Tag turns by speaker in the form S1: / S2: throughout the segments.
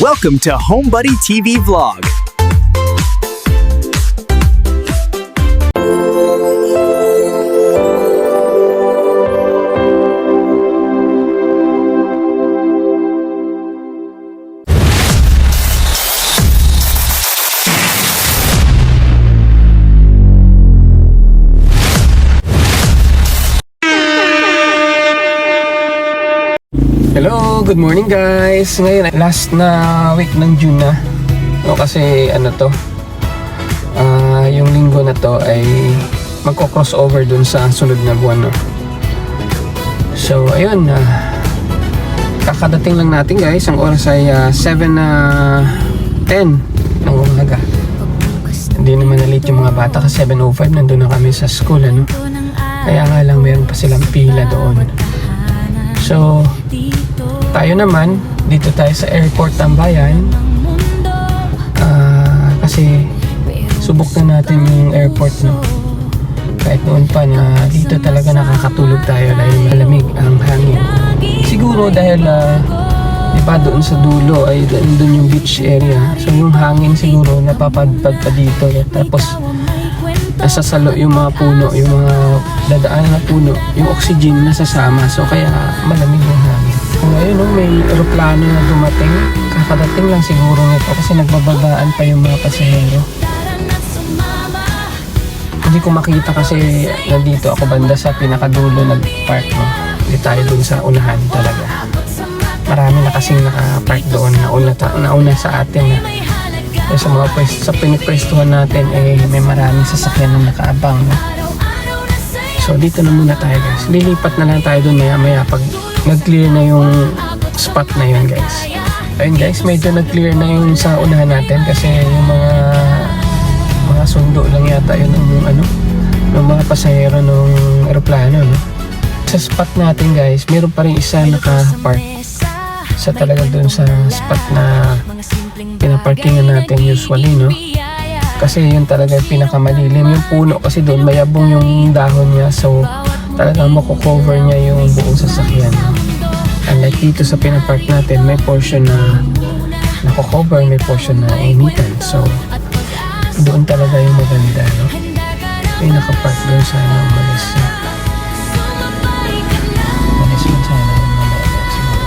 S1: Welcome to HomeBuddy TV Vlog.
S2: Hello, good morning guys. Ngayon, last na week ng June na. No, kasi ano to, yung linggo na to ay magko-crossover dun sa sunod na buwan. No? So, ayun, kakadating lang natin guys. Ang oras ay 7:10 ng umaga. Hindi naman na-late yung mga bata kasi 7:05 nandun na kami sa school. Ano? Kaya nga lang meron pa silang pila doon. So, tayo naman, dito tayo sa airport Tambayan. Kasi subok na natin yung airport, no? Kahit noon pa na dito talaga nakakatulog tayo dahil malamig ang hangin. Siguro dahil diba doon sa dulo ay doon yung beach area. So yung hangin siguro napapadpad pa dito. Tapos nasasalo yung mga puno, yung mga dadaan na puno, yung oxygen nasasama. So kaya malamig yung hangin. Ngayon, may aeroplano na dumating. Kakadating lang siguro nito kasi nagbababaan pa yung mga pasahero. Hindi ko makita kasi nandito ako banda sa pinakadulo nag-park. No? Hindi tayo dun sa unahan talaga. Marami na kasing naka-park doon nauna sa atin. Sa mga sa pinipwestuhan natin may maraming sasakyan na nakaabang. No? So dito na muna tayo guys. Lilipat na lang tayo doon maya pag nag-clear na yung spot na yun guys. Ayun guys, medyo nag-clear na yung sa unahan natin kasi yung mga sundo lang yata yun ng mga pasahero ng aeroplano. No? Sa spot natin guys, meron pa rin isa naka-park sa talaga doon sa spot na pinaparkingan natin usually, no? Kasi yun talaga yung pinakamalilim. Yung puno kasi doon mayabong yung dahon niya, so talagang mako-cover niya yung buong sasakyan. Unlike dito sa pinapark natin, may portion na nako-cover, may portion na initan. So doon talaga yung maganda, no? May nakapark doon sa malis man sana yung mamaya siguro.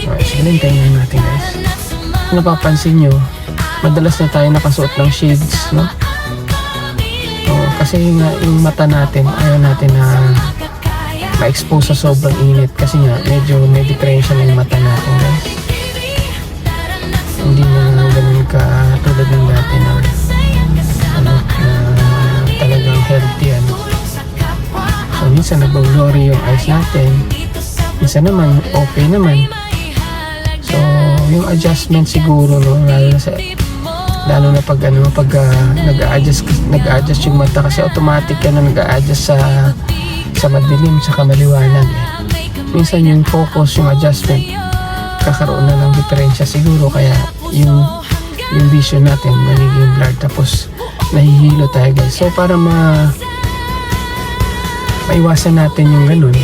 S2: Alright, so hintayin natin guys. Kung napapansin nyo, madalas na tayo nakasuot ng shades, no? Kasi nga yung mata natin, ayaw natin na ma-expose sa sobrang init kasi nga medyo may diferensya na yung mata natin guys. Hindi na ganun ka tulad ng dati na na talagang healthy. So minsan nag-blurry yung eyes natin, minsan naman okay naman. So yung adjustment siguro, no, lalo na pag nag-a-adjust yung mata kasi automatic yan na nag-a-adjust sa madilim sa maliwanag. Minsan yung focus, yung adjustment kakaroon na ng diferensya siguro kaya yung vision natin magiging blurred tapos nahihilo tayo guys. So para maiwasan natin yung ganun,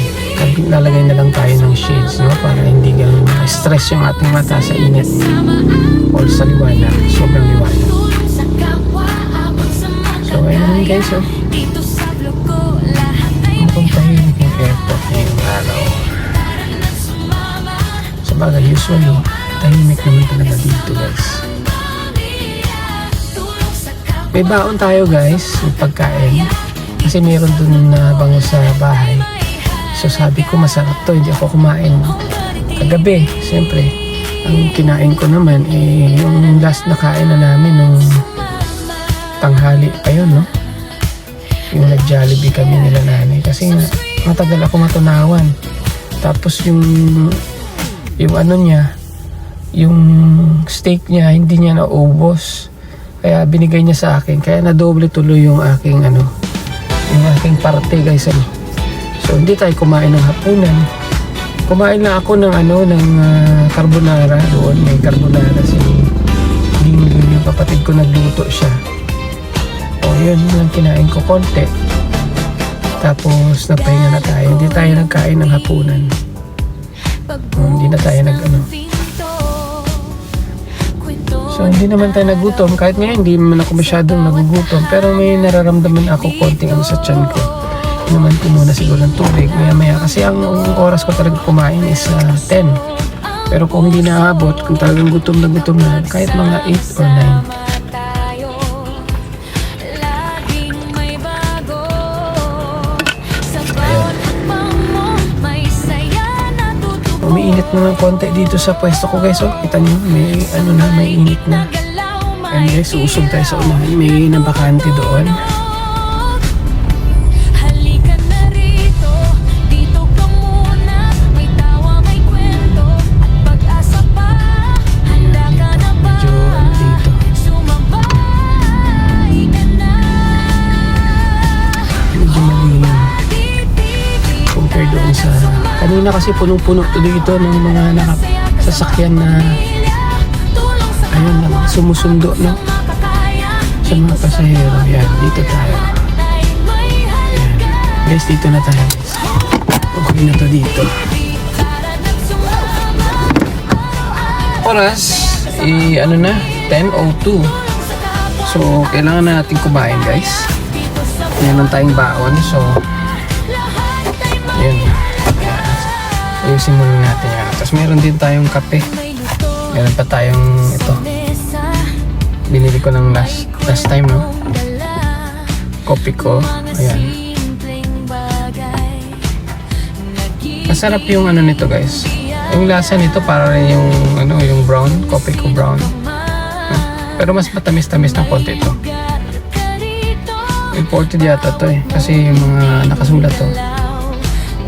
S2: lalagay na lang tayo ng shades, no? Para hindi ganun stress yung ating mata sa init or sa liwanag, sobrang liwanag. So ayun guys, mukhang tahimik yung airport ngayong araw. Sa bagay, usually tahimik naman talaga dito guys. May baon tayo guys, may pagkain kasi meron dun na bango sa bahay. So sabi ko masarap to, hindi ako kumain kagabi. Siyempre ang kinain ko naman yung last na kain na namin nung tanghali pa yun, no? Yung nag-Jollibee kami nila nanay kasi matagal ako matunawan. Tapos yung ano niya, yung steak niya hindi niya naubos kaya binigay niya sa akin, kaya nadoble tuloy yung aking yung aking parte guys. So hindi tayo kumain ng hapunan. Kumain lang ako ng carbonara doon. May carbonara si yung kapatid ko, nagluto siya. Yun lang kinain ko konti. Tapos nagpahinga na tayo. Hindi tayo nagkain ng hapunan. Hindi na tayo So hindi naman tayo nagutom. Kahit ngayon hindi naman ako masyadong nagugutom. Pero may nararamdaman ako konting sa tiyan ko. Naman ko muna siguro ng tubig maya kasi ang oras ko talaga kumain is 10. Pero kung hindi naabot, kung talagang gutom na kahit mga 8 or 9. Umiinit na ng konti dito sa pwesto ko guys. Kita nyo, may init na. And guys, uusog tayo sa unahan. May nabakante doon. Kanina kasi punong-puno to dito ng mga sasakyan na ayun lang, sumusundo no? Sa mga pasahero. Yan, dito tayo. Yan. Guys, dito na tayo. Okay na to dito. Oras, ano na, 10:02. So, kailangan na natin kumain guys. Meron tayong baon. So, yun. Ayusin muna natin yan. Tapos meron din tayong kape. Meron pa tayong ito. Binili ko ng last time, no? Kopi ko. Ayan. Masarap yung nito, guys. Yung lasa nito para rin yung brown. Kopi ko brown. Pero mas matamis-tamis ng konti ito. Imported yata to eh. Kasi yung mga nakasulat to.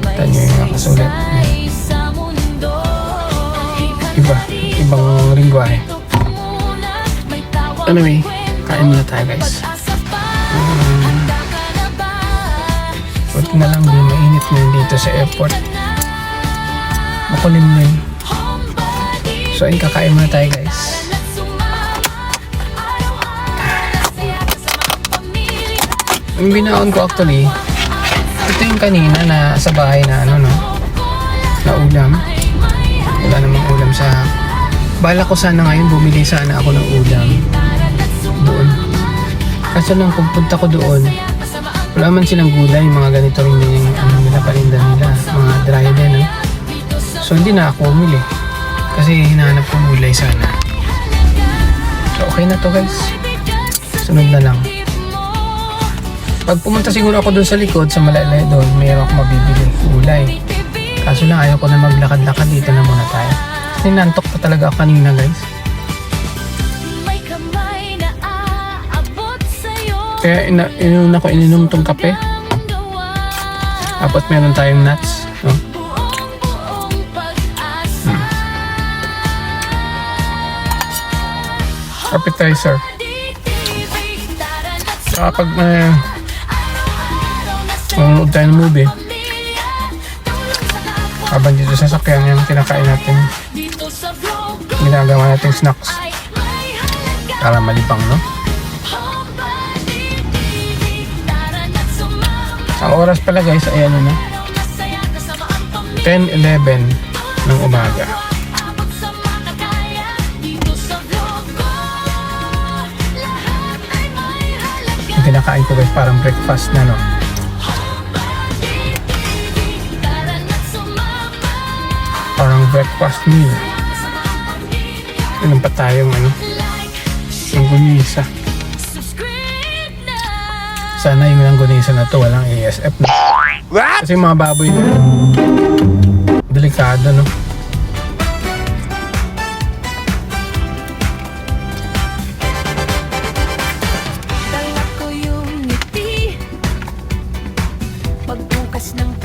S2: Ito nyo yung nakasulat. Ibang lingwahe. Anyway, kain muna tayo guys. Buti na lang din, mainit na dito sa airport. Makulimlim. So ayun, kakain muna tayo guys. Yung binaon ko actually, ito yung kanina na sa bahay na na ulam. Wala namang ulam sa... Bala ko sana ngayon, bumili sana ako ng ulam doon. Kasi nung pupunta ko doon, wala man silang gulay, mga ganito rin din yung nila, palinda nila, mga dry din. So hindi na ako umili. Kasi hinahanap ko gulay sana. So okay na to guys. Sunod na lang. Pag pumunta siguro ako doon sa likod, sa Malalay doon, mayroon ako mabibili gulay. Kaso lang ayaw ko na maglakad-lakad, dito na muna tayo. Kasi nantok pa talaga ako kanina guys. Kaya inuna ko ininom tong kape. Tapos meron tayong nuts. No? Appetizer. Kapag manonood tayo ng movie, habang dito sa sakyan yung kinakain natin, ginagawa natin snacks para malibang, no? Ang oras pala guys ay 10:11 ng umaga. Yung kinakain ko guys parang breakfast na, no? Parang breakfast meal. Inom pa tayong langgonisa. Sana yung langgonisa na to walang ASF na. Kasi mga baboy delikado, no?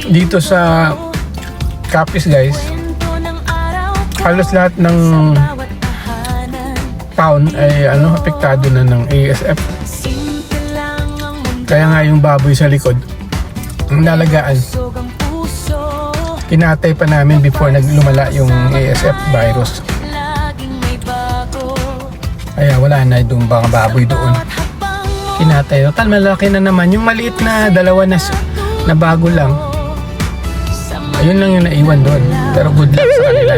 S2: Dito sa Capiz guys, halos lahat ng town ay apektado na ng ASF. Kaya nga yung baboy sa likod, ang nalagaan, kinatay pa namin before lumala yung ASF virus. Kaya wala na yung mga baboy doon. Kinatay. Total malaki na naman. Yung maliit na dalawa na bago lang, ayun lang yung naiwan doon. Pero good luck sa kanila.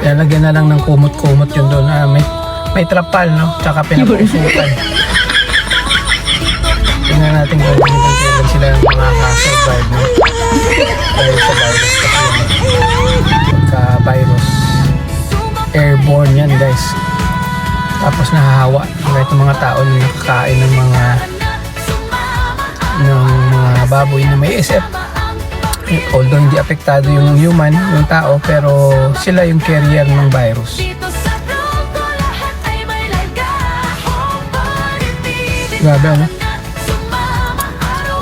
S2: Kaya lagyan na lang ng kumot-kumot yun doon. may trapal, no? Tsaka pinapusukan. Tingnan natin kung kailan sila makaka-survive, no? Dahil sa virus kasi pagka-virus airborne yan, guys. Tapos nahahawa kahit yung mga tao na nakakain ng mga baboy na may SF. Although hindi apektado yung human, yung tao, pero sila yung carrier ng virus. Grabe, ano?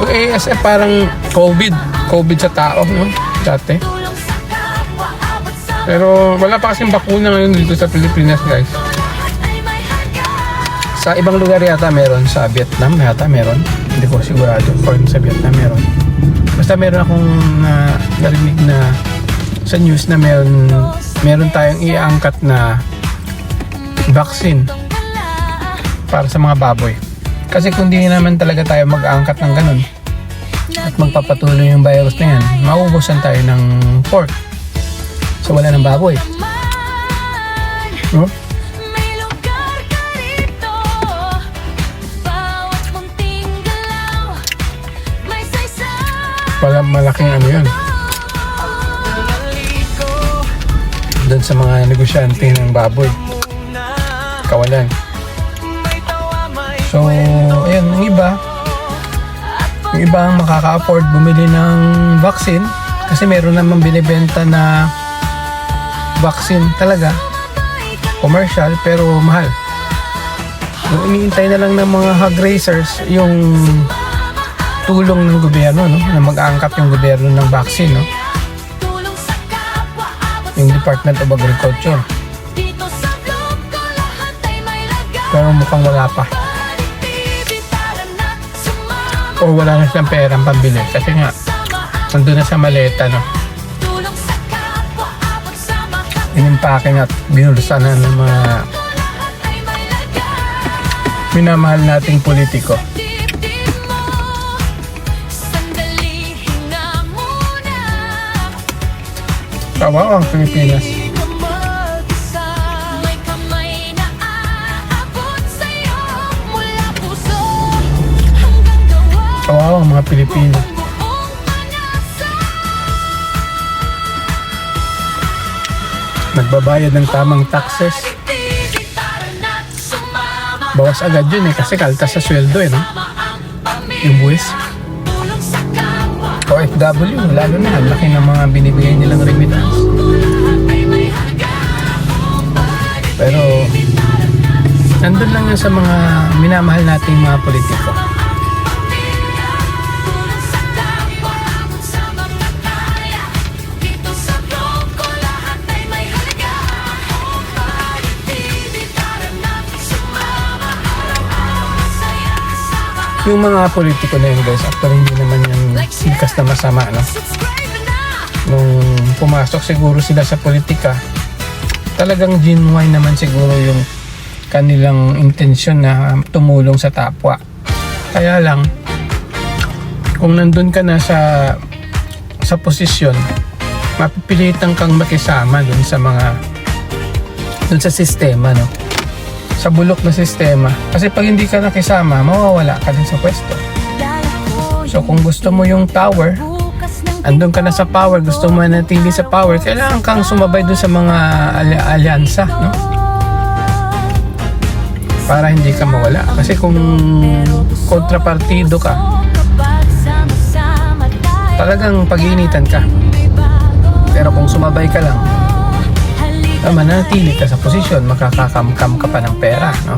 S2: Yung ASF parang COVID sa tao, no? Dati. Pero wala pa kasing bakuna ngayon dito sa Pilipinas, guys. Sa ibang lugar yata meron, sa Vietnam yata meron. Hindi ko sigurado kung sa Vietnam meron. Basta meron akong narinig na sa news na meron tayong iangkat na vaccine para sa mga baboy. Kasi kung di naman talaga tayo mag-aangkat ng ganun at magpapatuloy yung virus na yan, mauubusan tayo ng pork. So wala ng baboy. No? Wala malaking ano yun. Doon sa mga negosyante ng baboy. Kawalan. So, ayan, yung iba ang makaka-afford bumili ng vaccine kasi meron naman binibenta na vaccine talaga commercial pero mahal. Yung iniintay na lang ng mga hog raisers yung tulong ng gobyerno, no, na mag-aangkat yung gobyerno ng vaccine, no, yung Department of Agriculture. Pero mukhang wala pa. O wala na silang perang pambili kasi nga nandun na sa maleta, no, inimpake at binulusan na ng mga minamahal nating politiko. Kawawa ang Pilipinas. Kawawa ang mga Pilipino. Nagbabayad ng tamang taxes. Bawas agad yun kasi kaltas sa sweldo, no? Yung buwis. OFW, lalo na, laki ng mga binibigay nilang remittance. Pero, nandun lang yun sa mga minamahal nating mga politiko. Yung mga politiko na yun, guys, actually hindi naman yung likas na masama, no? Nung pumasok siguro sila sa politika, talagang genuine naman siguro yung kanilang intensyon na tumulong sa tapwa. Kaya lang, kung nandun ka na sa posisyon, mapipilitan kang makisama dun sa sistema, no? Sa bulok na sistema. Kasi pag hindi ka nakisama, mawawala ka din sa pwesto. So kung gusto mo yung power, andun ka na sa power, gusto mo manatili sa power, kailangan kang sumabay dun sa mga alyansa, no? Para hindi ka mawala. Kasi kung kontrapartido ka, talagang pag-iinitan ka. Pero kung sumabay ka lang, manatili ka sa posisyon, makakakamkam ka pa ng pera, no?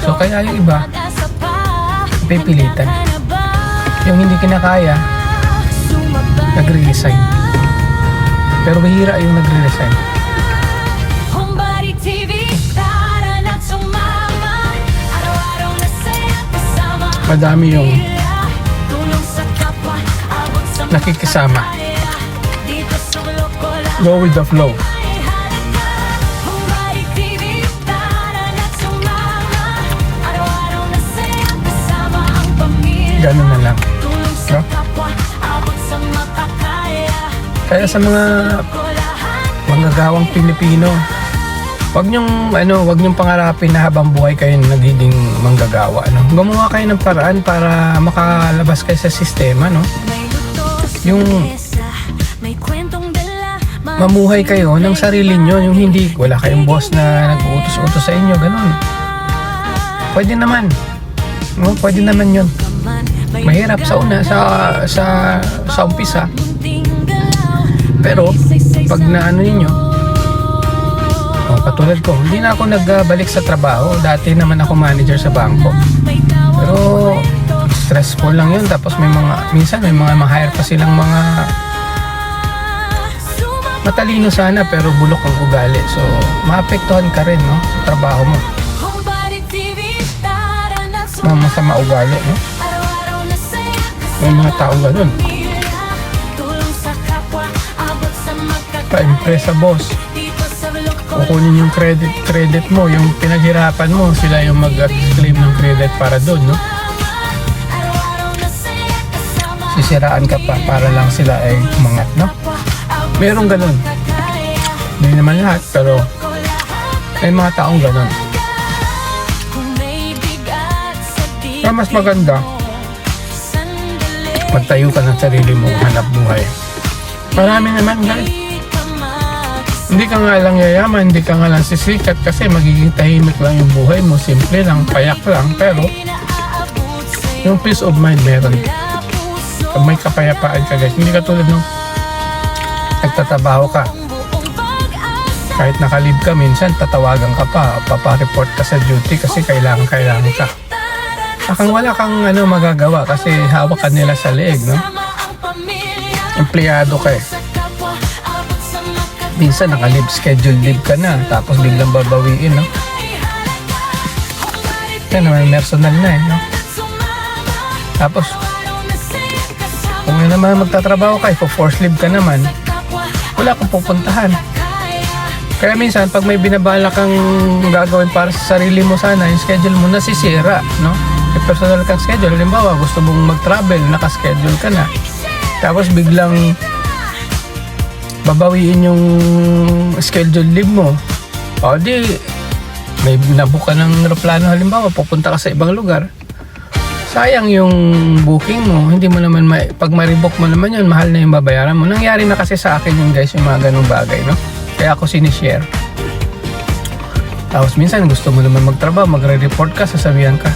S2: So kaya yung iba pipilitan, yung hindi kinakaya nagre-resign. Pero bihira yung nagre-resign. Madami yung nakikisama, go with the flow. Ganun na lang, no? Kaya sa mga manggagawang Pilipino, wag niyong pangarapin na habang buhay kayo nagiging manggagawa, no? Gumawa kayo ng paraan para makalabas kayo sa sistema, no? Yung mamuhay kayo ng sarili niyo, yung hindi wala kayong boss na nag-uutos-utos sa inyo, ganun. Pwede naman. No, pwede naman 'yun. Mahirap sa una sa umpisa. Pero pag naano niyo, katulad ko, hindi na ako nagbalik sa trabaho. Dati naman ako manager sa bangko. Pero stressful lang 'yun. Tapos minsan may mga ma-hire pa silang mga matalino sana pero bulok ang ugali. So, maapektuhan ka rin, no, sa trabaho mo. Masama ugali, no? May mga tao ganun. Pa-impress sa boss. Kukunin yung credit mo, yung pinaghirapan mo, sila yung mag-claim ng credit para doon, no? Sisiraan ka pa para lang sila ay umangat, no? Merong ganun. Hindi naman lahat, pero may mga taong ganun. Pero mas maganda, magtayo ka ng sarili mo, hanap buhay. Marami naman guys. Hindi ka nga lang yayaman, hindi ka nga lang sisikat kasi magiging tahimik lang yung buhay mo. Simple lang, payak lang, pero yung peace of mind meron. Pag may kapayapaan ka guys, hindi ka tulad nung nagtatrabaho ka. Kahit nakalib ka, minsan tatawagan ka pa, papareport ka sa duty kasi kailangan ka. Akang wala kang magagawa kasi hawak ka nila sa leeg, no? Empleyado ka eh. Minsan nakalib, schedule leave ka na, tapos biglang babawiin, no? Yan naman, personal na eh, no? Tapos, kung yun naman magtatrabaho ka, force leave ka naman, wala kang pupuntahan. Kaya minsan, pag may binabala kang gagawin para sa sarili mo sana, yung schedule mo nasisira, no? May personal kang schedule. Halimbawa, gusto mong mag-travel, nakaschedule ka na. Tapos biglang babawiin yung schedule leave mo. O di, may nabook ka ng aeroplano halimbawa, pupunta ka sa ibang lugar. Sayang yung booking mo. Hindi mo naman, pag ma-rebook mo naman yun, mahal na yung babayaran mo. Nangyari na kasi sa akin yung guys, yung mga ganung bagay, no? Kaya ako sinishare. Tapos minsan gusto mo naman magtrabaho, magre-report ka, sasabihan ka,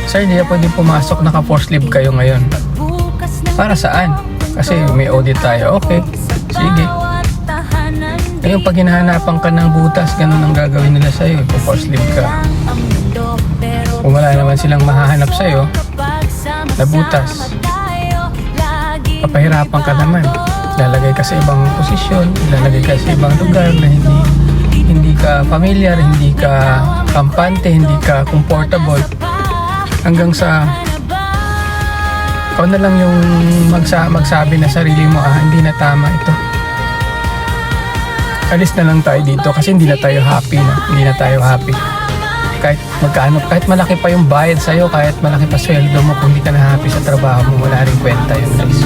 S2: sir, hindi na pwede pumasok, naka-force leave kayo ngayon. Para saan? Kasi may audit tayo. Okay, sige. Ngayon, pag hinahanapan ka ng butas, ganun ang gagawin nila sa'yo. Force leave ka. Kung wala naman silang mahahanap sa'yo na butas, papahirapan ka naman. Lalagay ka sa ibang posisyon, lalagay ka sa ibang lugar na hindi ka familiar, hindi ka kampante, hindi ka comfortable. Hanggang sa ikaw na lang yung magsabi na sarili mo, hindi na tama ito. Alis na lang tayo dito kasi hindi na tayo happy na. Hindi na tayo happy. Kahit magkano, kahit malaki pa yung bayad sa'yo, kahit malaki pa sweldo mo, kung hindi ka na happy sa trabaho mo, wala rin kwenta yun guys.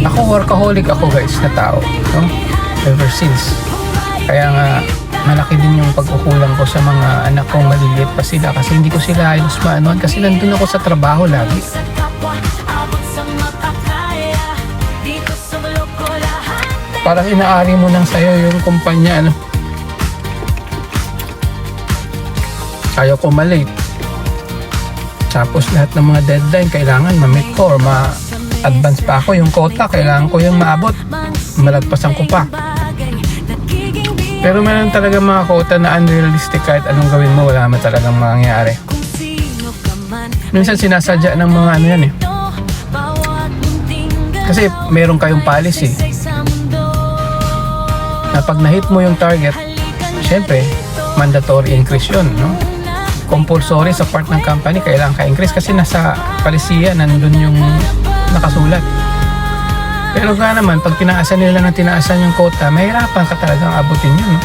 S2: Ako workaholic ako guys na tao, no? Ever since. Kaya nga malaki din yung pagkukulang ko sa mga anak kong maliliit pa sila kasi hindi ko sila ayos maanoan kasi nandun ako sa trabaho lagi. Parang inaari mo nang sa'yo yung kumpanya, ano? Ayaw ko malate. Tapos lahat ng mga deadline kailangan ma-meet ko or ma-advance pa ako yung quota, kailangan ko yung maabot. Malagpasan ko pa. Pero meron talaga mga quota na unrealistic, kahit anong gawin mo, wala naman talagang mangyayari. Minsan sinasadya ng mga yan eh. Kasi meron kayong policy na pag na-hit mo yung target, syempre, mandatory increase yun, no? Compulsory sa part ng company, kailangan ka-increase kasi nasa palisiya, nandun yung nakasulat. Pero nga naman, pag tinaasan nila ng tinaasan yung quota, mahirapan ka talagang abutin yun, no?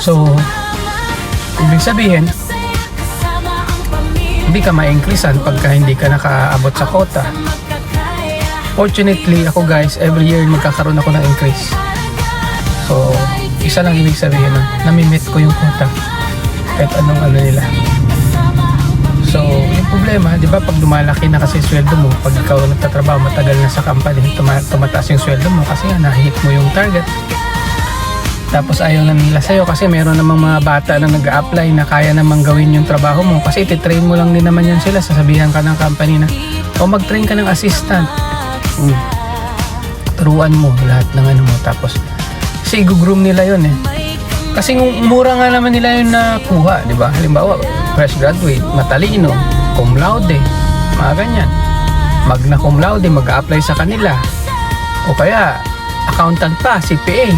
S2: So, ibig sabihin, hindi ka ma-increasean pagka hindi ka nakaabot sa quota. Fortunately, ako guys, every year magkakaroon ako ng increase. So, isa lang ibig sabihin nun, nami-meet ko yung quota. Kahit anong ano nila. So, yung problema, di ba, pag lumalaki na kasi sweldo mo, pag ikaw nagtatrabaho, matagal na sa company, tumataas yung sweldo mo kasi nga, nahit mo yung target. Tapos ayaw na nila sa'yo kasi meron namang mga bata na nag-a-apply na kaya namang gawin yung trabaho mo. Kasi ititrain mo lang din naman yan sila. Sasabihan ka ng company na, o mag-train ka ng assistant. Turuan mo lahat ng ano mo. Tapos, kasi i-groom nila yun eh. Kasi mura nga naman nila yun na kuha, di ba? Halimbawa, fresh graduate, matalino, cum laude, mga ganyan. Magna cum laude, mag-a-apply sa kanila. O kaya, accountant pa, CPA.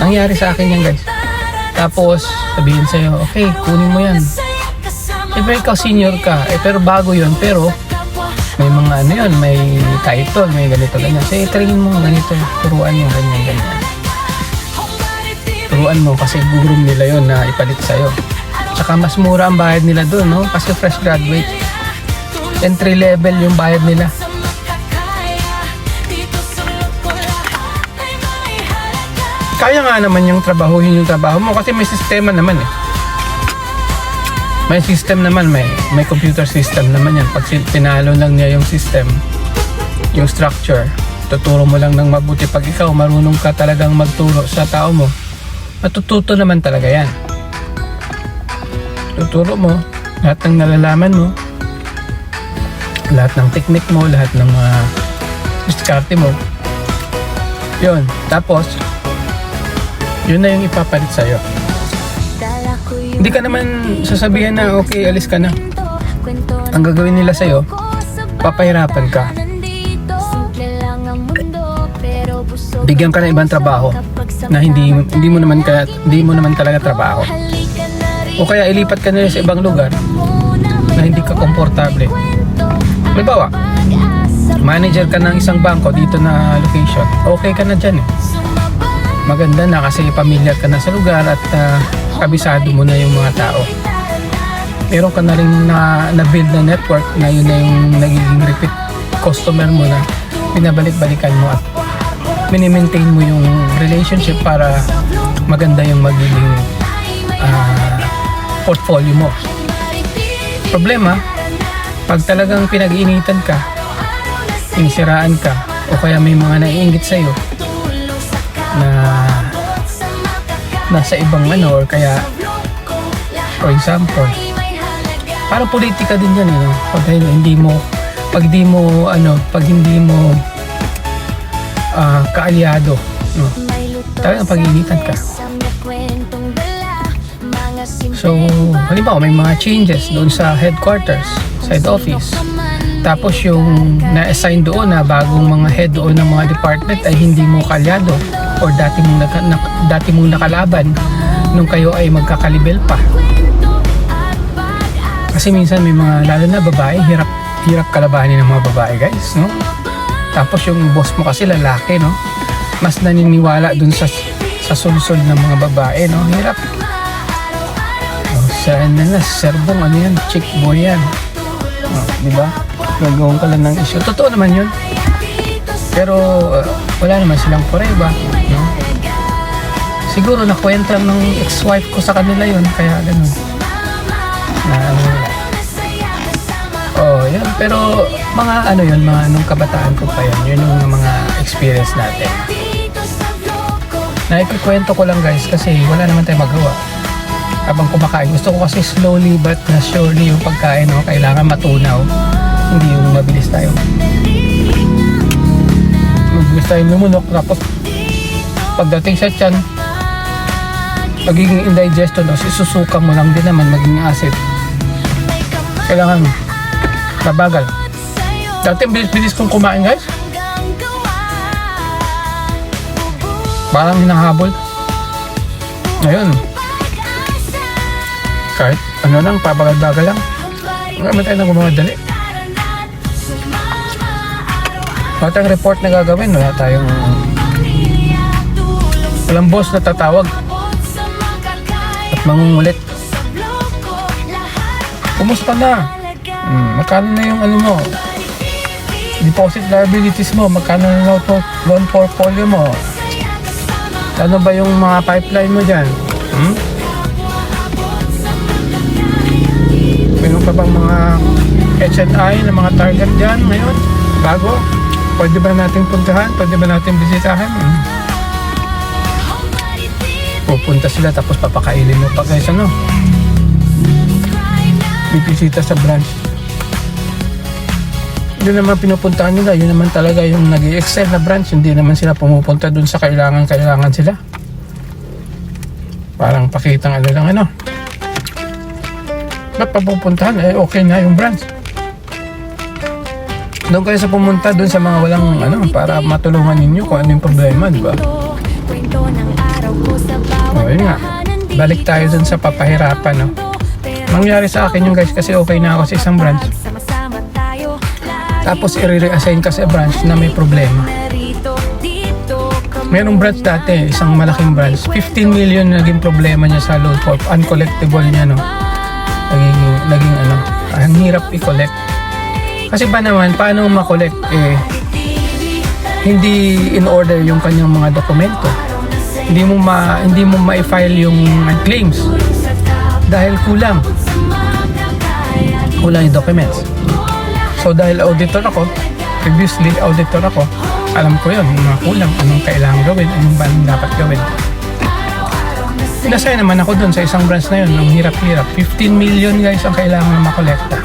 S2: Nangyari sa akin yan guys. Tapos, sabihin sa'yo, okay, kunin mo yan. Siyempre ikaw senior ka, pero bago yun, pero may mga ano yun, may title, may ganito, ganyan. So, i-train mo ganito, turuan mo, ganyan, ganyan. Turuan mo kasi gurum nila yun na ipalit sa'yo. Tsaka mas mura ang bayad nila doon, no? Kasi fresh graduate. Entry level yung bayad nila. Kaya nga naman yung trabahuhin yung trabaho mo kasi may sistema naman eh. May system naman, may computer system naman yan. Pag pinalo lang niya yung system, yung structure, tuturo mo lang ng mabuti. Pag ikaw marunong ka talagang magturo sa tao mo, matututo naman talaga yan. Tuturo mo lahat ng nalalaman mo, lahat ng technique mo, lahat ng mga diskarte mo. Yun, tapos yun na yung ipapalit sa'yo. Hindi ka naman sasabihan na okay, alis ka na. Ang gagawin nila sa'yo, papahirapan ka. Bigyan ka ng ibang trabaho na hindi mo naman talaga trabaho. O kaya ilipat ka nila sa ibang lugar na hindi ka komportable. Halimbawa, manager ka ng isang bangko dito na location. Okay ka na dyan eh. Maganda na kasi pamilyar ka na sa lugar at kabisado mo na yung mga tao. Meron ka na rin na-build na network na yun na yung nagiging repeat customer mo na binabalik-balikan mo at mini-maintain mo yung relationship para maganda yung magiging portfolio mo. Problema, pag talagang pinag-iinitan ka, sinisiraan ka, o kaya may mga naiinggit sa'yo na nasa ibang ano, or kaya for example parang politika din yan eh, no? Pag hindi mo kaalyado, no? Talagang pag-iinitan ka. So halimbawa may mga changes doon sa headquarters, sa head office, tapos yung na-assign doon na bagong mga head doon ng mga department ay hindi mo kaalyado or dati mong nakalaban nung kayo ay magkakalibel pa. Kasi minsan may mga, lalo na babae, hirap kalabanin ng mga babae guys, no? Tapos yung boss mo kasi lalaki, no? Mas naniniwala dun sa sulsol ng mga babae, no? Hirap. Serbong ano yan, chick boy yan. Di ba? Gagawin ka lang ng issue. Totoo naman yun. Pero wala naman silang prueba, no? Siguro nakwenta ng ex-wife ko sa kanila yun, kaya ganun. Yun. Pero mga ano yun, mga nung kabataan ko pa yun, yun yung mga experience natin. Naikikwento ko lang guys kasi wala naman tayong magawa. Habang kumakain, gusto ko kasi slowly but surely yung pagkain, no? Kailangan matunaw, hindi yung mabilis tayo lumunok, tapos pagdating sa tiyan magiging indigestion, no? Sususukan mo lang din naman, maging acid. Kailangan mabagal. Dati bilis kong kumain guys, parang hinahabol. Ngayon kahit ano lang, pabagal-bagal lang, naman tayo na gumamadali. Wala tayong report na gagawin, wala tayong walang boss na tatawag at mangungulit. Kumusta na? Magkano na yung ano mo? deposit liabilities mo, magkano na loan portfolio mo, ano ba yung mga pipeline mo dyan? Meron ka bang mga HNI na mga target dyan ngayon? Bago? Pwede ba natin puntahan? Pwede ba natin bisitahin? Pupunta sila tapos papakailin mo pa guys, ano? Bibisita sa branch. Yun naman pinupuntahan nila, yun naman talaga yung nag-i-excel na branch. Hindi naman sila pumupunta dun sa kailangan sila. Parang pakitang ano lang, ano? Ba't papupuntahan? Eh okay na yung branch. Doon kayo sa pumunta doon sa mga walang ano, para matulungan ninyo kung ano yung problema, di ba? O yun nga, balik tayo doon sa papahirapan, no? Mangyari sa akin yung guys kasi okay na ako sa isang branch. Tapos i-reassign ka sa branch na may problema. Merong branch dati, isang malaking branch, 15 million naging problema niya sa loan for uncollectible niya, no? Naging ano, ang hirap i-collect. Kasi ba naman, paano ma-collect? Eh, hindi in order yung kanyang mga dokumento. Hindi mo ma-file yung claims dahil kulang yung documents. So dahil auditor ako, previously auditor ako, alam ko yun, mga kulang, anong kailangan gawin, anong ba dapat gawin. Nasaya naman ako dun sa isang branch na yun, ang hirap-hirap. 15 million guys ang kailangan na makolekta.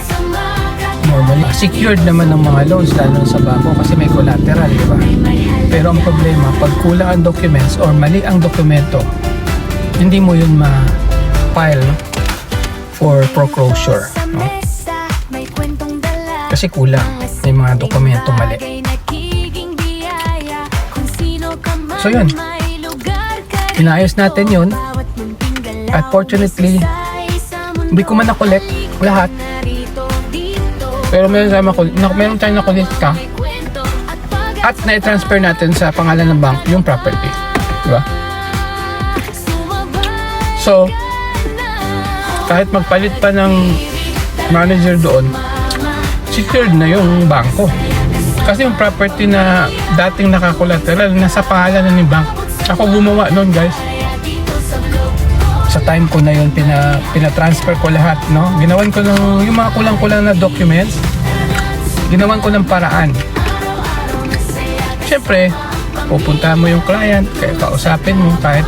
S2: Normally, secured naman ng mga loans lalo sa bangko kasi may collateral, di ba? Pero ang problema, pag kulang ang documents or mali ang dokumento, hindi mo yun ma-file, no? For foreclosure, no? Kasi kulang, may mga dokumento mali. So yun, inayos natin yun at fortunately hindi ko man na-collect lahat, pero meron tayong na-collect ka at na-transfer natin sa pangalan ng bank yung property, diba? So kahit magpalit pa ng manager doon, secured na yung bangko kasi yung property na dating nakakolateral nasa pangalan na ni bank. Ako gumawa nun guys. Sa time ko na yun, pina-transfer ko lahat, no? Ginawan ko ng yung mga kulang-kulang na documents. Ginawan ko ng paraan. Siyempre, pupunta mo yung client, kaya kausapin mo kahit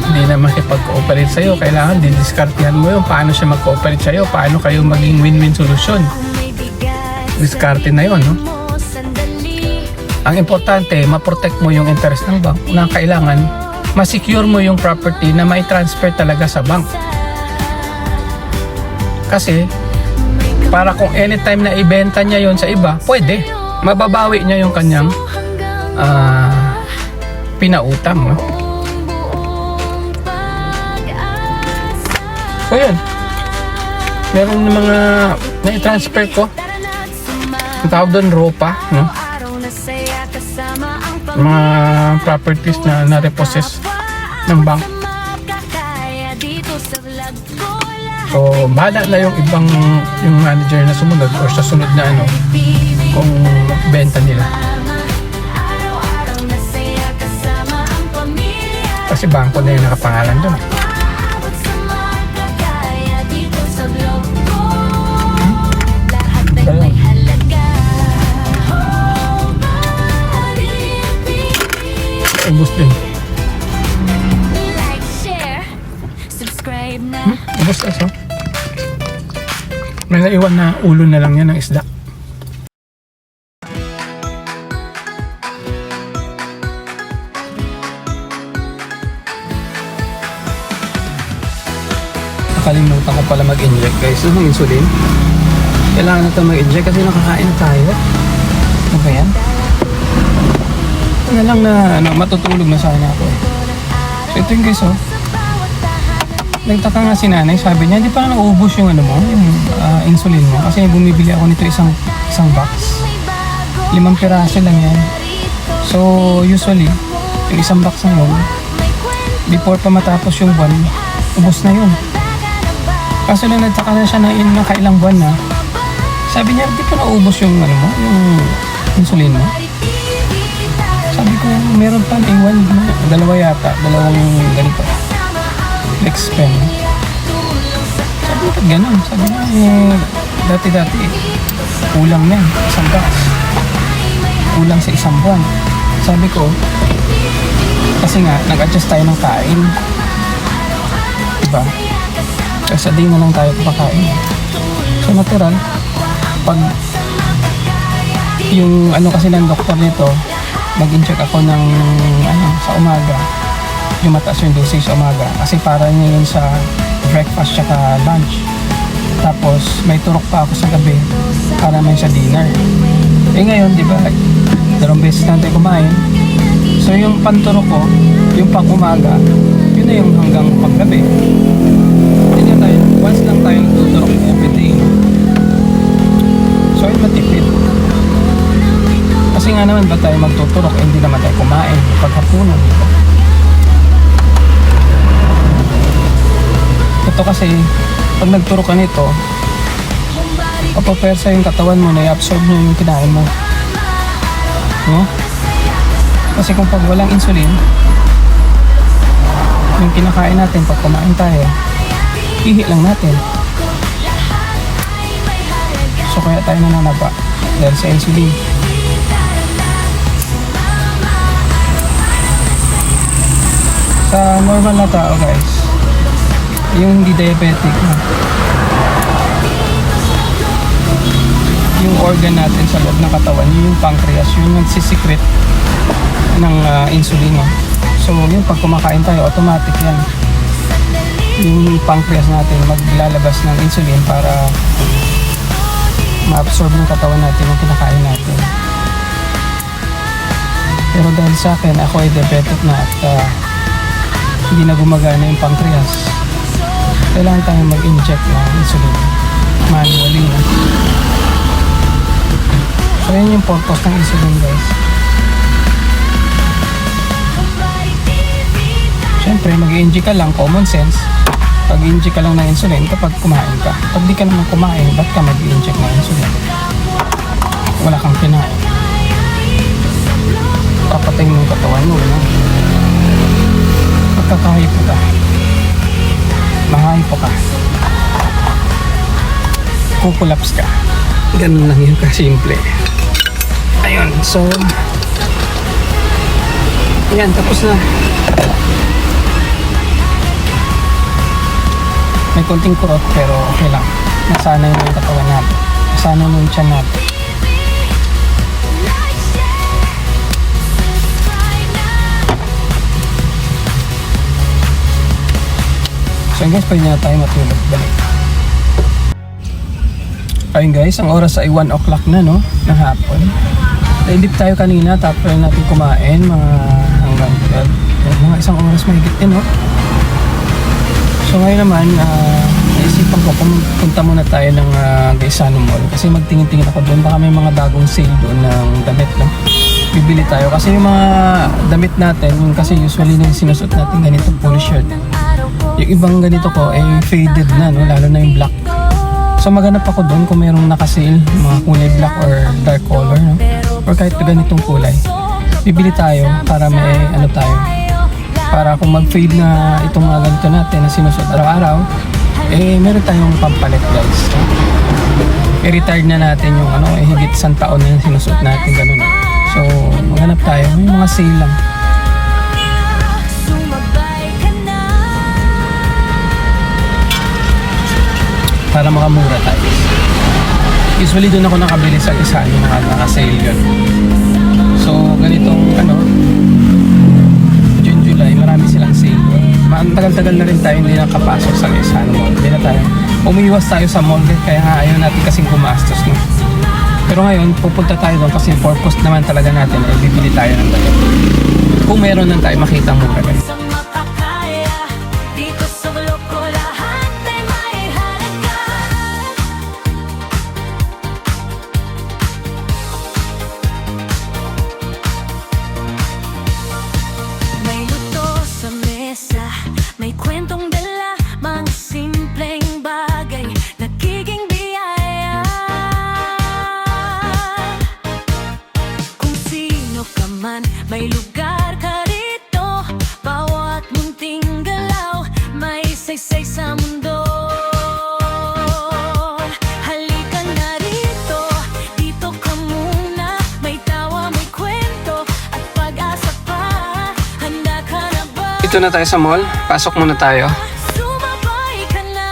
S2: hindi na makipag-cooperate sa'yo. Kailangan didiskartehan mo yung paano siya mag-cooperate sa'yo, paano kayo maging win-win solution. Diskarte na yun, no? Ang importante, ma-protect mo yung interest ng bank na kailangan ma-secure mo yung property na may transfer talaga sa bank. Kasi para kung anytime na ibenta niya yon sa iba, pwede. Mababawi niya yung kanyang pinautang, no? So yun. Meron ng mga na-transfer ko. Ang tawag doon ROPA, no? Mga properties na na-repossess ng bank. So, bahala na yung ibang yung manager na sumunod or sa sunod na ano kung benta nila. Kasi bangko na yung nakapangalan doon. Ubus din. Ubus aso. May naiwan na ulo na lang yan ng isda. Nakalimutan ko pala mag-inject guys ng insulin. Kailangan na ito mag-inject kasi nakakain tayo. Ano ba yan? Na lang na matutulog na sana ako eh. So ito yung guys, oh. Nagtaka nga si nanay, sabi niya, hindi pa naubos yung ano mo, yung insulin mo. Kasi bumibili ako nito isang box. 5 piraso lang yan. So usually, yung isang box na yun, before pa matapos yung buwan, ubos na yun. Kaso nung nagtaka na siya na nakailang buwan na, Sabi niya, di pa naubos yung ano mo, yung insulin mo. Sabi ko, meron pa na iwan. Dalawa yata, dalawang ganito. Lexpen. Sabi ko, ganun. Sabi niya, dati-dati, kulang na yan, isang box. Kulang sa isang buwan. Sabi ko, kasi nga, nag-adjust tayo ng kain. Diba? Kasi di na lang tayo kumakain. So, natural, pag yung ano kasi ng doktor dito, mag-incheck ako ng ano, sa umaga. Yung mataas yung dosage sa umaga. Kasi para niya yun sa breakfast tsaka lunch. Tapos, may turok pa ako sa gabi para may sa dinner. Eh ngayon, di ba, 2 beses na tayo kumain. So yung panturok ko, yung pang umaga, yun na yung hanggang paggabi. Hindi na tayo, once lang tayo nagtuturok everyday. So yun matipid. Kasi nga naman ba tayo magtuturok, eh, hindi naman tayo kumain paghapunan. Ito kasi, pag nagturok ka nito, papapersa yung katawan mo, na-absorb nyo yung kinain mo. No? Kasi kung pag walang insulin, yung kinakain natin pag kumain tayo, ihi lang natin. So kaya tayo nananaba dahil sa insulin. Sa normal na tao guys, yung hindi diabetic, yung organ natin sa loob ng katawan, yung pancreas, yung nagsisikret ng insulin. So yun, pag kumakain tayo, automatic yan. Yung pancreas natin maglalabas ng insulin para ma-absorb ng katawan natin yung kinakain natin. Pero dahil sa akin, ako ay diabetic na at hindi na gumagana yung pancreas, kailangan tayo mag-inject ng insulin manually. So yun yung purpose ng insulin guys. Siyempre mag-i-inject ka lang, common sense. Pag-i-inject ka lang ng insulin kapag kumain ka. Pag di ka naman kumain, ba't ka mag-i-inject ng insulin? Wala kang kinain. Papatayin mo yung katawan mo, no? Magkakahipo ka. Mahahipo ka. Kukulaps ka. Ganun lang yun kasimple. Ayun, so yan, tapos na. May konting kurot pero okay lang. Nasanay na yung katawan natin. Nasanay na yung tiyan natin. So guys, pwede na tayo matulog. Balik. Ayun guys, ang oras ay 1 o'clock na, no? Ng hapon. Naindip tayo kanina, tapos natin kumain mga hanggang 12. Mga isang oras mahigit din, no? So ngayon naman, naisipan ko punta muna tayo ng Gaisano Mall kasi magtingin-tingin ako doon. Baka may mga bagong sale doon ng damit, no? Bibili tayo kasi yung mga damit natin, yung kasi usually na sinusot natin ganito polo shirt. Yung ibang ganito ko ay faded na, no? Lalo na yung black. So maghanap ako doon kung mayroong naka-sale, mga kulay black or dark color, no? Or kahit ganitong kulay. Bibili tayo para may ano tayo. Para kung mag-fade na itong mga ganito natin na sinusot araw-araw, eh meron tayong pampalit guys. I-retired na natin yung ano, higit 1 taon na yung sinusot natin, ganun. So maghanap tayo, may mga sale lang. Para makamura tayo. Usually doon ako nakabili sa isa yung mga naka-sale yun. So ganitong ano, June, July, marami silang sale. Tagal-tagal na rin tayo hindi nakapasok sa Gaisano Mall. Hindi na tayo. Umiiwas tayo sa mall kaya nga ayaw natin kasing gumastos, no? Pero ngayon, pupunta tayo doon kasi purpose naman talaga natin ay bibili tayo ng damit. Kung meron lang tayo makita mura guys.
S3: May kwentong dala, mga simpleng bagay, nagiging biyaya. man, may lugar ka rito. Bawat munting galaw, may saysay sa mundo. Halika na rito, dito ka muna. May tawa, may kwento, at pag-asa pa. Handa ka na ba?
S2: Dito na tayo sa mall. Pasok muna tayo.
S3: Sumabay ka na.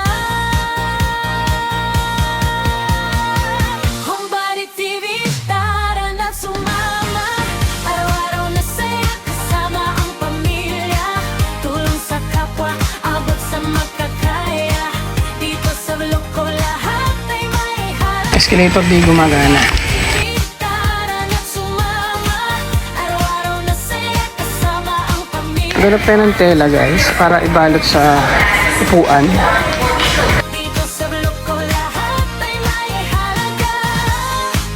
S3: Homebody TV, tara na sumama. Araw-araw na saya, kasama ang pamilya. Tulong sa kapwa, abot sa makakaya. Dito sa vlog ko lahat ay may harap.
S2: Escalator di gumagana.
S3: Tara na sumama. Araw-araw na saya, kasama ang pamilya.
S2: Ganap tayo ng tela guys para ibalot sa upuan.
S3: Dito sa vlog ko lahat ay may halaga.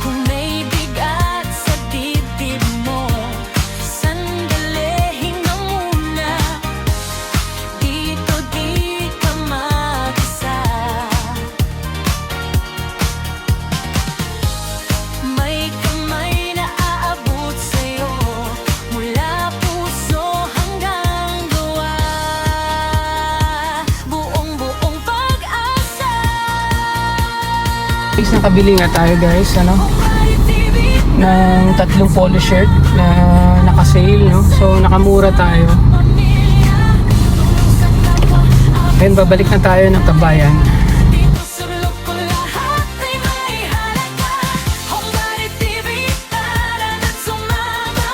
S3: Kung may bigat sa dibdib mo, sandali, hinga muna. Dito di ka mag-isa. May kamay na aabot sa'yo, mula puso hanggang gawa. Buong-buong pag-asa.
S2: Guys, nakabili nga tayo guys, ng 3 polo shirt na naka-sale, no? So, nakamura tayo. Then, babalik na tayo ng Kabayan.
S3: Dito sa vlog ko lahat ay may halaga. Homebody TV, tara na't sumama.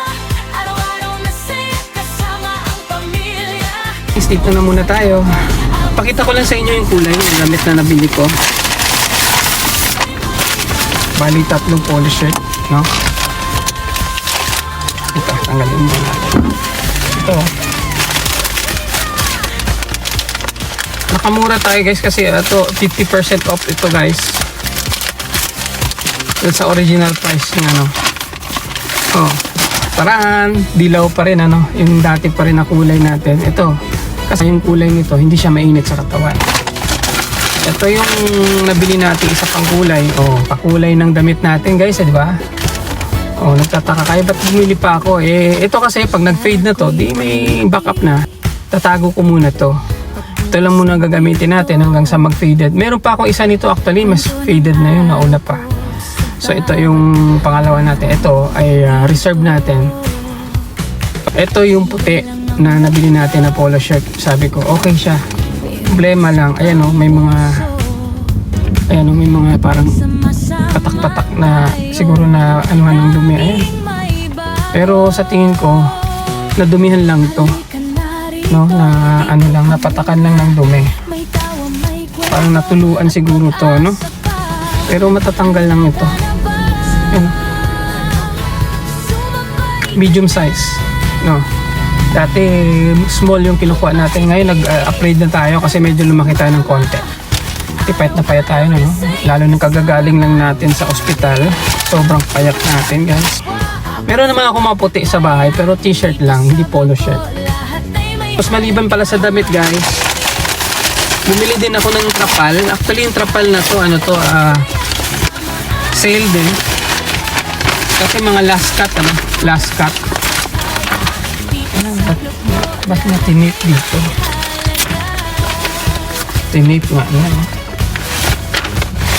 S3: Araw-araw na saya, kasama ang pamilya.
S2: Guys, dito na muna tayo. Pakita ko lang sa inyo yung kulay ng gamit na nabili ko. Bali, 3 polo shirt, no? Ito, tanggalin mo natin. Ito. Nakamura tayo guys kasi ito 50% off ito guys. Ito sa original price ng ano. Oh, paraan, dilaw pa rin ano, yung dati pa rin na kulay natin. Ito, kasi yung kulay nito hindi siya mainit sa katawan. Ito yung nabili natin isa pang kulay. Oh, pakulay ng damit natin guys, di ba? Oh, nagtataka kayo ba't bumili pa ako? Eh, ito kasi pag nag-fade na to, di may backup na. Tatago ko muna to. Ito lang muna gagamitin natin hanggang sa mag-faded. Meron pa ako isa nito actually, mas faded na yun, nauna pa. So ito yung pangalawa natin. Ito ay reserve natin. Ito yung puti na nabili natin na polo shirt. Sabi ko, okay siya. Problema lang, ayan o, may mga parang patak-patak na siguro na anuhan ng dumi. Ayan. Pero sa tingin ko, nadumihan lang to. No, na ano lang, napatakan lang ng dumi. Parang natuluan siguro to, no? Pero matatanggal lang ito. Ayan. Medium size, no? Dati small yung kinukuha natin. Ngayon nag-upgrade na tayo kasi medyo lumaki tayo ng konti. Payat na payat tayo no? Lalo nung kagagaling lang natin sa ospital. Sobrang payat natin guys. Meron naman ako mga puti sa bahay pero t-shirt lang, hindi polo shirt. Tapos maliban pala sa damit guys, bumili din ako ng trapal. Actually yung trapal na to, sale din. Kasi mga last cut, last cut. Ba't na tinip dito? Tinip nga yan.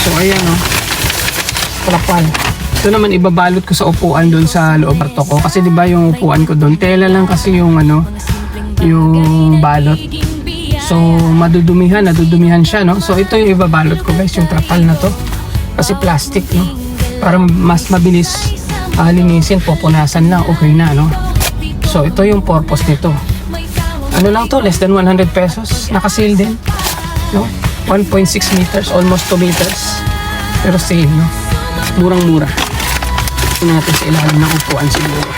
S2: So ayan trapal. Ito naman ibabalot ko sa upuan doon sa loob kwarto ko. Kasi diba yung upuan ko doon, tela lang kasi yung yung balot. So nadudumihan siya no. So ito yung ibabalot ko guys, yung trapal na to. Kasi plastic no. Para mas mabilis linisin, pupunasan lang, okay na no. So ito yung purpose nito. Ano lang to, less than 100 pesos. Naka-sale din. No? 1.6 meters, almost 2 meters. Pero sale, no? Murang-mura. Ito natin sa ilalim ng upuan siguro.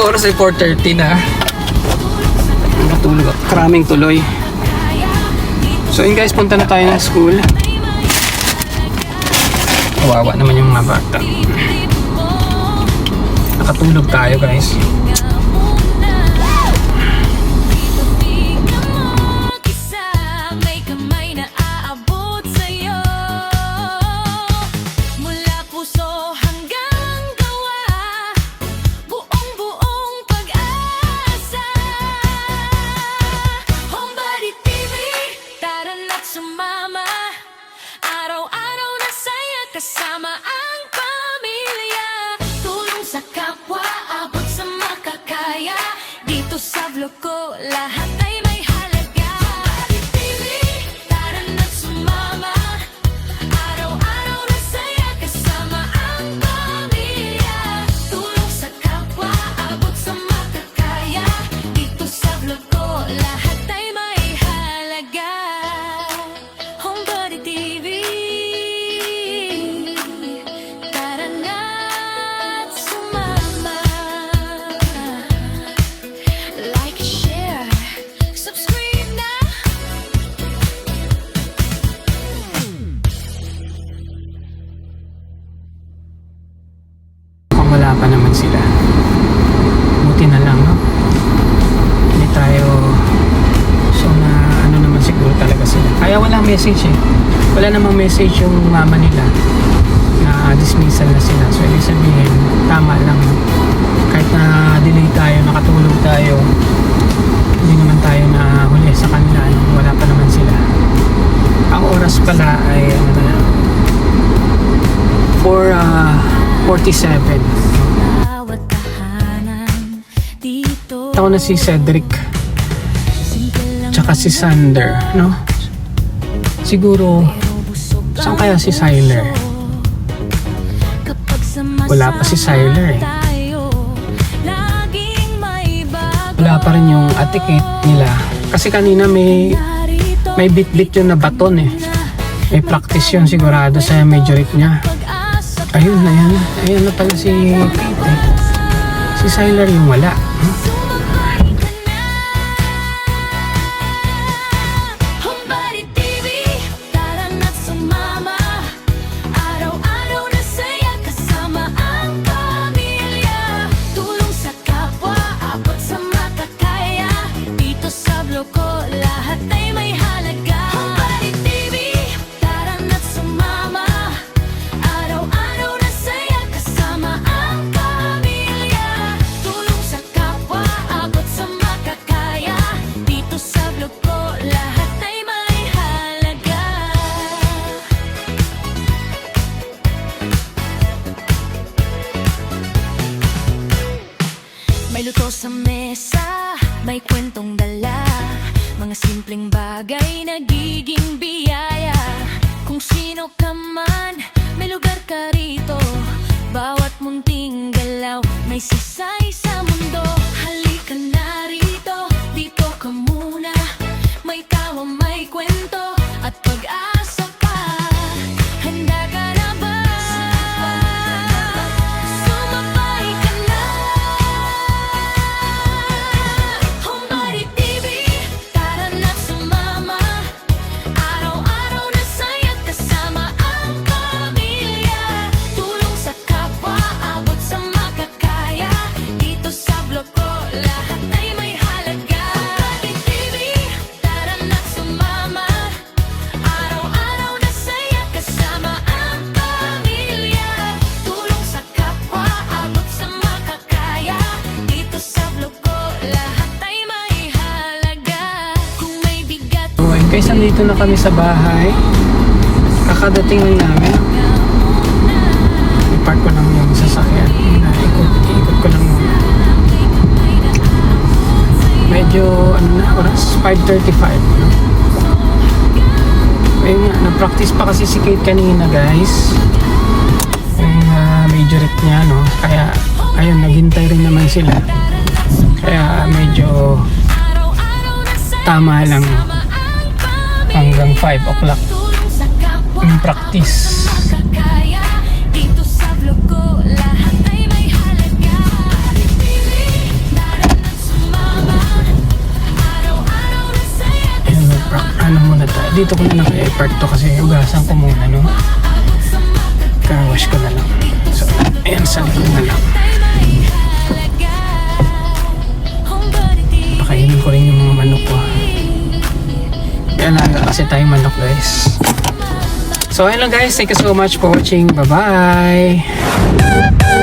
S2: Oras ay 4:30 na. Natulog ako. Karaming tuloy. So yun guys, punta na tayo ng school. Kawawa naman yung mga bata. Nakatulog tayo guys.
S3: Sumama, araw-araw na saya kasama ang pamilya. Tulong sa kapwa, abot sa makakaya. Dito sa vlog ko, lahat ay may halaga. TV, tara na sumama. Araw-araw na saya kasama ang pamilya. Tulong sa kapwa, abot sa makakaya. Dito sa vlog ko, lahat ay may halaga. Homebody TV, tara na't sumama. Like, share, subscribe na.
S2: Kung wala pa naman sila, buti na lang, no? Hindi tayo, so na ano naman siguro talaga sila. Kaya walang message eh. Wala namang message yung mama nila na dismissal na sila. So ibig sabihin, tama lang, no? Kahit na delay tayo, nakatulog tayo, hindi naman tayo na huli sa kanila, no? Wala pa naman sila. Ang oras pala ay ano na, 4:47.
S3: Bawat tahanan dito,
S2: Ako na si Cedric
S3: simple lang
S2: tsaka si Sander, no? Siguro saan kaya si Syler? Wala pa si Syler eh. Wala pa rin yung etiquette nila. Kasi kanina may bit-bit yun na baton eh. May practice yun sigurado sa majorette niya. Ayun na yan. Ayun na pala si Kate eh. Si Syler yung wala.
S3: Homebody TV, tara na't sumama. Araw-araw na saya kasama ang pamilya. Tulong sa kapwa, abot sa makakaya. Dito sa vlog ko, lahat ay may halaga. Homebody TV, tara na't sumama. Araw-araw na saya kasama ang pamilya. Tulong sa kapwa, abot sa makakaya. Dito sa vlog ko, lahat ay may halaga. May luto sa mesa, may kwentong dala. Mga simpleng bagay nagiging biyaya. Kung sino ka man, may lugar ka rito. Bawat munting galaw, may sasay sa mundo. Halika na rito, dito ka muna. May tawa, may kwento, at pag-asa pa. Handa ka na ba? Sumabay ka na. Homebody TV, tara na't sumama. Araw-araw na saya kasama ang pamilya. Tulong sa kapwa, abot sa makakaya. Dito sa vlog ko, lahat ay may halaga. Homebody TV, tara na't sumama. Araw-araw na saya kasama ang pamilya. Tulong sa kapwa, abot sa makakaya. Dito sa vlog ko, lahat ay may halaga. Kung may bigat,
S2: So ayun guys, nandito na kami sa bahay. Kakadating lang namin. I-park ko lang yung sasakyan. Ikot ko lang muna. Medyo ano na, oras 5:35, no? Ayun nga, nag-practice pa kasi si Kate kanina guys. Yung majorette niya, no? Kaya ayun, naghintay rin naman sila. Kaya medyo
S3: araw-araw na saya
S2: tama lang
S3: kasama ang pamilya.
S2: hanggang 5 o'clock
S3: Tulong sa kapwa,
S2: yung practice.
S3: makakaya. Dito sa vlog ko, lahat ay may halaga. TV, tara na't sumama. Araw-araw na saya
S2: Ayun, ano muna tayo. Dito ko na lang kaya i-park to kasi ugasan ko muna, no? Car-wash ko na lang. So, ayan, sa likod na lang. Pakainin ko rin yung mga manok ko. Kaya alaga kasi tayong manok, guys. So, ayun lang guys. Thank you so much for watching. Bye-bye!